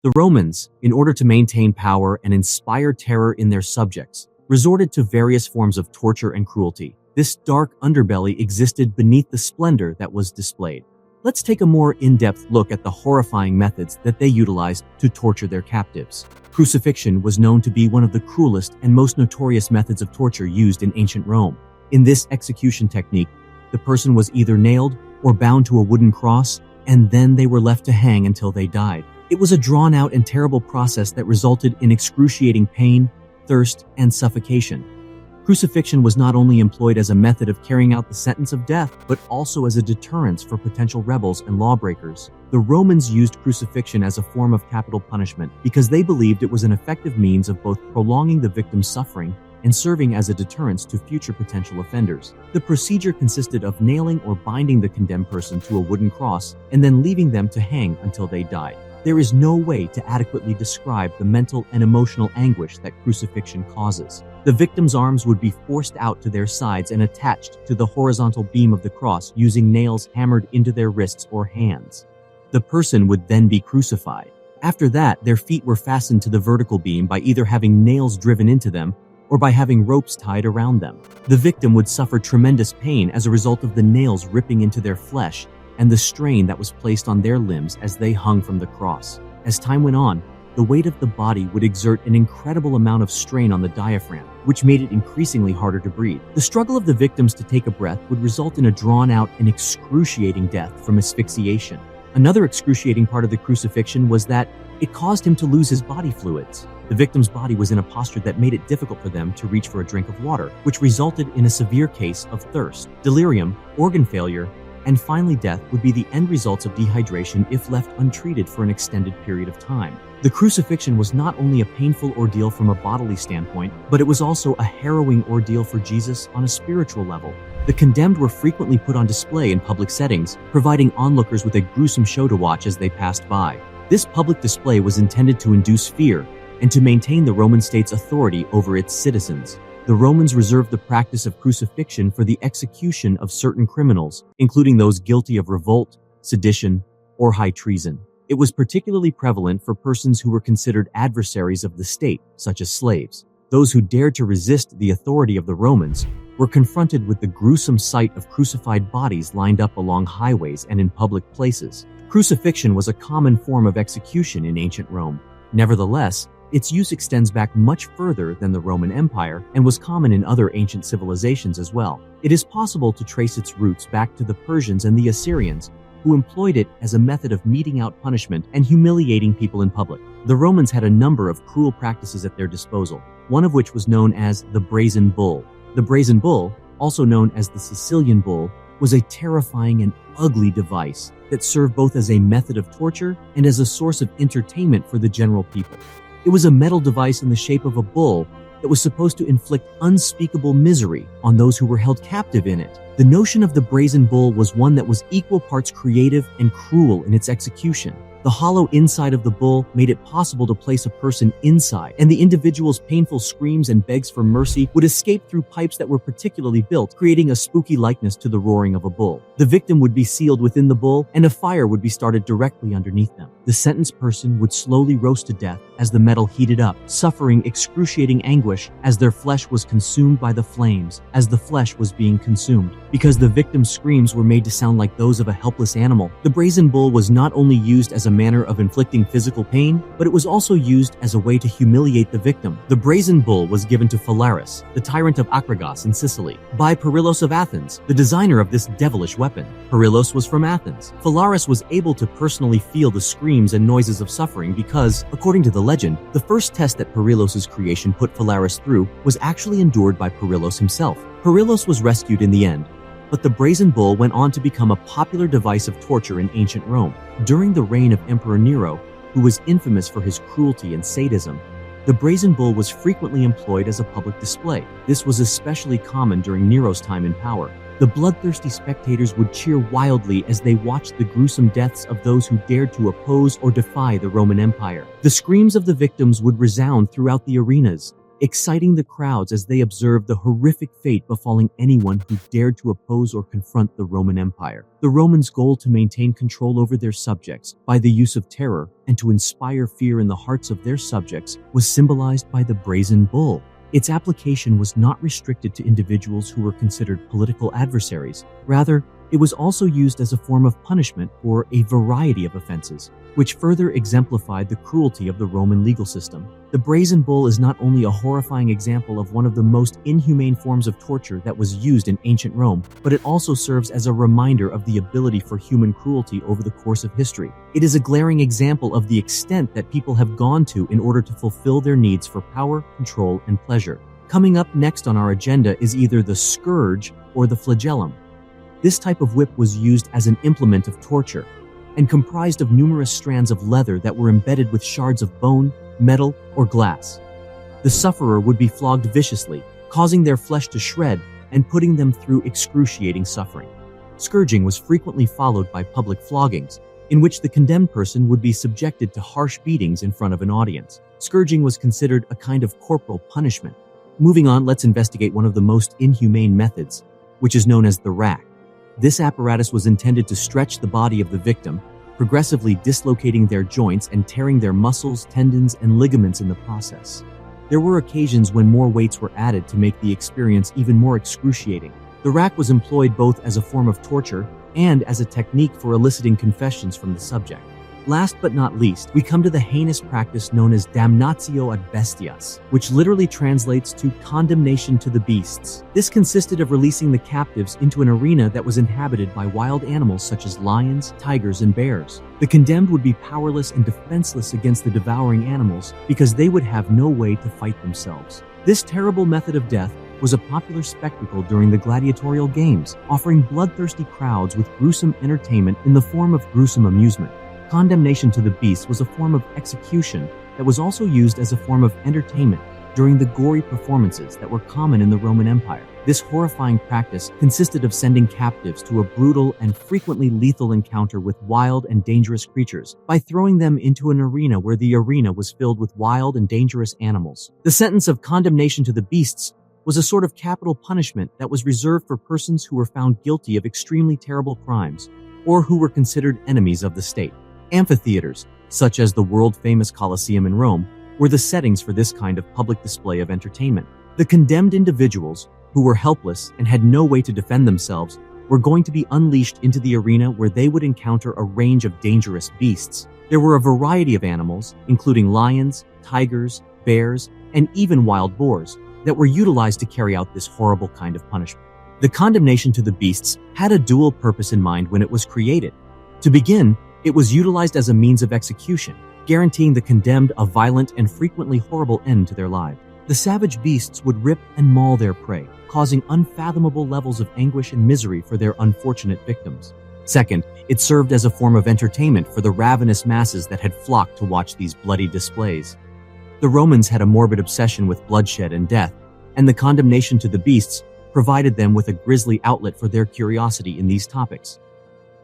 The Romans, in order to maintain power and inspire terror in their subjects, resorted to various forms of torture and cruelty. This dark underbelly existed beneath the splendor that was displayed. Let's take a more in-depth look at the horrifying methods that they utilized to torture their captives. Crucifixion was known to be one of the cruelest and most notorious methods of torture used in ancient Rome. In this execution technique, the person was either nailed or bound to a wooden cross, and then they were left to hang until they died. It was a drawn-out and terrible process that resulted in excruciating pain, thirst, and suffocation. Crucifixion was not only employed as a method of carrying out the sentence of death, but also as a deterrence for potential rebels and lawbreakers. The Romans used crucifixion as a form of capital punishment because they believed it was an effective means of both prolonging the victim's suffering and serving as a deterrence to future potential offenders. The procedure consisted of nailing or binding the condemned person to a wooden cross and then leaving them to hang until they died. There is no way to adequately describe the mental and emotional anguish that crucifixion causes. The victim's arms would be forced out to their sides and attached to the horizontal beam of the cross using nails hammered into their wrists or hands. The person would then be crucified. After that, their feet were fastened to the vertical beam by either having nails driven into them or by having ropes tied around them. The victim would suffer tremendous pain as a result of the nails ripping into their flesh and the strain that was placed on their limbs as they hung from the cross. As time went on, the weight of the body would exert an incredible amount of strain on the diaphragm, which made it increasingly harder to breathe. The struggle of the victims to take a breath would result in a drawn-out and excruciating death from asphyxiation. Another excruciating part of the crucifixion was that it caused him to lose his body fluids. The victim's body was in a posture that made it difficult for them to reach for a drink of water, which resulted in a severe case of thirst, delirium, organ failure, and finally death would be the end results of dehydration if left untreated for an extended period of time. The crucifixion was not only a painful ordeal from a bodily standpoint, but it was also a harrowing ordeal for Jesus on a spiritual level. The condemned were frequently put on display in public settings, providing onlookers with a gruesome show to watch as they passed by. This public display was intended to induce fear and to maintain the Roman state's authority over its citizens. The Romans reserved the practice of crucifixion for the execution of certain criminals, including those guilty of revolt, sedition, or high treason. It was particularly prevalent for persons who were considered adversaries of the state, such as slaves. Those who dared to resist the authority of the Romans were confronted with the gruesome sight of crucified bodies lined up along highways and in public places. Crucifixion was a common form of execution in ancient Rome. Nevertheless, its use extends back much further than the Roman Empire and was common in other ancient civilizations as well. It is possible to trace its roots back to the Persians and the Assyrians, who employed it as a method of meting out punishment and humiliating people in public. The Romans had a number of cruel practices at their disposal, one of which was known as the Brazen Bull. The Brazen Bull, also known as the Sicilian Bull, was a terrifying and ugly device that served both as a method of torture and as a source of entertainment for the general people. It was a metal device in the shape of a bull that was supposed to inflict unspeakable misery on those who were held captive in it. The notion of the brazen bull was one that was equal parts creative and cruel in its execution. The hollow inside of the bull made it possible to place a person inside, and the individual's painful screams and begs for mercy would escape through pipes that were particularly built, creating a spooky likeness to the roaring of a bull. The victim would be sealed within the bull, and a fire would be started directly underneath them. The sentenced person would slowly roast to death as the metal heated up, suffering excruciating anguish as their flesh was consumed by the flames, as the flesh was being consumed. Because the victim's screams were made to sound like those of a helpless animal, the brazen bull was not only used as a manner of inflicting physical pain, but it was also used as a way to humiliate the victim. The brazen bull was given to Phalaris, the tyrant of Acragas in Sicily, by Perillos of Athens, the designer of this devilish weapon. Perillos was from Athens. Phalaris was able to personally feel the screams and noises of suffering because, according to the legend, the first test that Perillos' creation put Phalaris through was actually endured by Perillos himself. Perillos was rescued in the end, but the brazen bull went on to become a popular device of torture in ancient Rome. During the reign of Emperor Nero, who was infamous for his cruelty and sadism, the brazen bull was frequently employed as a public display. This was especially common during Nero's time in power. The bloodthirsty spectators would cheer wildly as they watched the gruesome deaths of those who dared to oppose or defy the Roman Empire. The screams of the victims would resound throughout the arenas, exciting the crowds as they observed the horrific fate befalling anyone who dared to oppose or confront the Roman Empire. The Romans' goal to maintain control over their subjects by the use of terror and to inspire fear in the hearts of their subjects was symbolized by the brazen bull. Its application was not restricted to individuals who were considered political adversaries. Rather, it was also used as a form of punishment for a variety of offenses, which further exemplified the cruelty of the Roman legal system. The brazen bull is not only a horrifying example of one of the most inhumane forms of torture that was used in ancient Rome, but it also serves as a reminder of the ability for human cruelty over the course of history. It is a glaring example of the extent that people have gone to in order to fulfill their needs for power, control, and pleasure. Coming up next on our agenda is either the scourge or the flagellum. This type of whip was used as an implement of torture and comprised of numerous strands of leather that were embedded with shards of bone, metal, or glass. The sufferer would be flogged viciously, causing their flesh to shred and putting them through excruciating suffering. Scourging was frequently followed by public floggings, in which the condemned person would be subjected to harsh beatings in front of an audience. Scourging was considered a kind of corporal punishment. Moving on, let's investigate one of the most inhumane methods, which is known as the rack. This apparatus was intended to stretch the body of the victim, progressively dislocating their joints and tearing their muscles, tendons, and ligaments in the process. There were occasions when more weights were added to make the experience even more excruciating. The rack was employed both as a form of torture and as a technique for eliciting confessions from the subject. Last but not least, we come to the heinous practice known as damnatio ad bestias, which literally translates to condemnation to the beasts. This consisted of releasing the captives into an arena that was inhabited by wild animals such as lions, tigers, and bears. The condemned would be powerless and defenseless against the devouring animals because they would have no way to fight themselves. This terrible method of death was a popular spectacle during the gladiatorial games, offering bloodthirsty crowds with gruesome entertainment in the form of gruesome amusement. Condemnation to the beasts was a form of execution that was also used as a form of entertainment during the gory performances that were common in the Roman Empire. This horrifying practice consisted of sending captives to a brutal and frequently lethal encounter with wild and dangerous creatures by throwing them into an arena where the arena was filled with wild and dangerous animals. The sentence of condemnation to the beasts was a sort of capital punishment that was reserved for persons who were found guilty of extremely terrible crimes or who were considered enemies of the state. Amphitheaters, such as the world-famous Colosseum in Rome, were the settings for this kind of public display of entertainment. The condemned individuals, who were helpless and had no way to defend themselves, were going to be unleashed into the arena where they would encounter a range of dangerous beasts. There were a variety of animals, including lions, tigers, bears, and even wild boars, that were utilized to carry out this horrible kind of punishment. The condemnation to the beasts had a dual purpose in mind when it was created. To begin, it was utilized as a means of execution, guaranteeing the condemned a violent and frequently horrible end to their lives. The savage beasts would rip and maul their prey, causing unfathomable levels of anguish and misery for their unfortunate victims. Second, it served as a form of entertainment for the ravenous masses that had flocked to watch these bloody displays. The Romans had a morbid obsession with bloodshed and death, and the condemnation to the beasts provided them with a grisly outlet for their curiosity in these topics.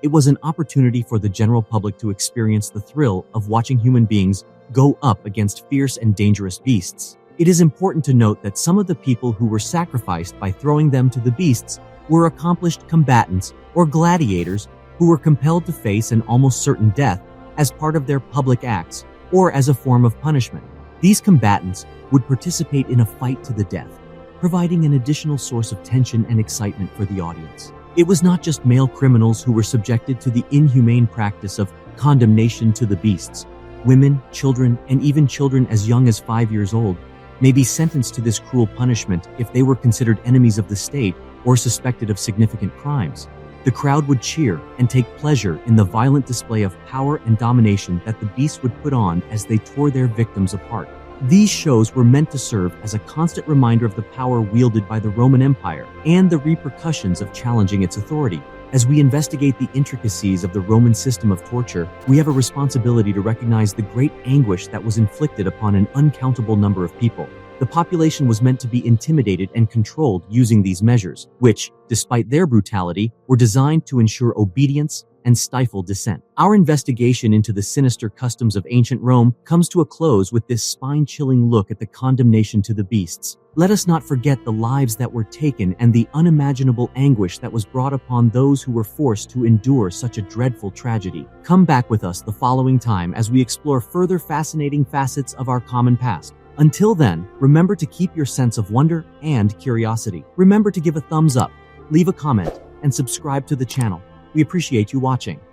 It was an opportunity for the general public to experience the thrill of watching human beings go up against fierce and dangerous beasts. It is important to note that some of the people who were sacrificed by throwing them to the beasts were accomplished combatants or gladiators who were compelled to face an almost certain death as part of their public acts or as a form of punishment. These combatants would participate in a fight to the death, providing an additional source of tension and excitement for the audience. It was not just male criminals who were subjected to the inhumane practice of condemnation to the beasts. Women, children, and even children as young as 5 years old may be sentenced to this cruel punishment if they were considered enemies of the state or suspected of significant crimes. The crowd would cheer and take pleasure in the violent display of power and domination that the beasts would put on as they tore their victims apart. These shows were meant to serve as a constant reminder of the power wielded by the Roman Empire and the repercussions of challenging its authority. As we investigate the intricacies of the Roman system of torture, we have a responsibility to recognize the great anguish that was inflicted upon an uncountable number of people. The population was meant to be intimidated and controlled using these measures, which, despite their brutality, were designed to ensure obedience, and stifle dissent. Our investigation into the sinister customs of ancient Rome comes to a close with this spine-chilling look at the condemnation to the beasts. Let us not forget the lives that were taken and the unimaginable anguish that was brought upon those who were forced to endure such a dreadful tragedy. Come back with us the following time as we explore further fascinating facets of our common past. Until then, remember to keep your sense of wonder and curiosity. Remember to give a thumbs up, leave a comment, and subscribe to the channel. We appreciate you watching.